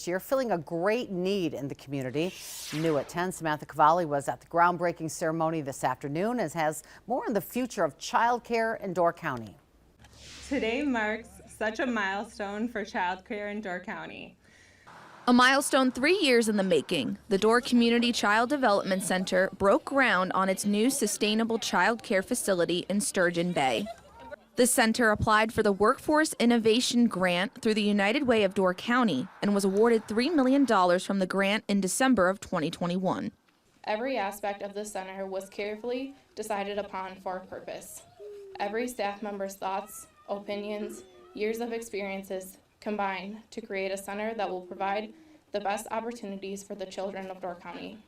Year, filling a great need in the community. New at 10, Samantha Cavalli was at the groundbreaking ceremony this afternoon and has more on the future of childcare in Door County. Today marks such a milestone for childcare in Door County. A milestone 3 years in the making. The Door Community Child Development Center broke ground on its new sustainable child care facility in Sturgeon Bay. The center applied for the Workforce Innovation Grant through the United Way of Door County and was awarded $3 million from the grant in December of 2021. Every aspect of the center was carefully decided upon for a purpose. Every staff member's thoughts, opinions, years of experiences combine to create a center that will provide the best opportunities for the children of Door County,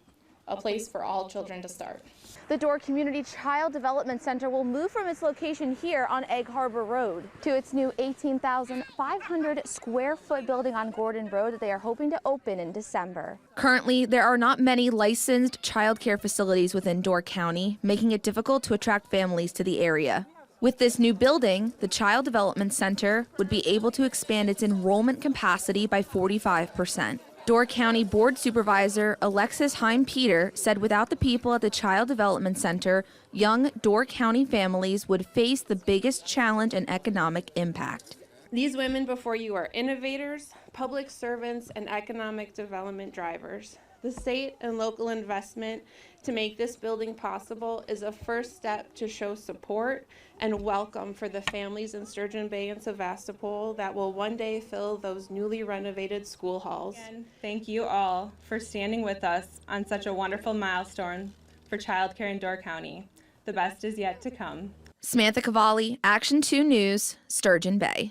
a place for all children to start. The Door Community Child Development Center will move from its location here on Egg Harbor Road to its new 18,500 square foot building on Gordon Road that they are hoping to open in December. Currently, there are not many licensed child care facilities within Door County, making it difficult to attract families to the area. With this new building, the Child Development Center would be able to expand its enrollment capacity by 45%. Door County Board Supervisor Alexis Heim-Peter said without the people at the Child Development Center, young Door County families would face the biggest challenge and economic impact. These women before you are innovators, public servants, and economic development drivers. The state and local investment to make this building possible is a first step to show support and welcome for the families in Sturgeon Bay and Sevastopol that will one day fill those newly renovated school halls. And thank you all for standing with us on such a wonderful milestone for childcare in Door County. The best is yet to come. Samantha Cavalli, Action 2 News, Sturgeon Bay.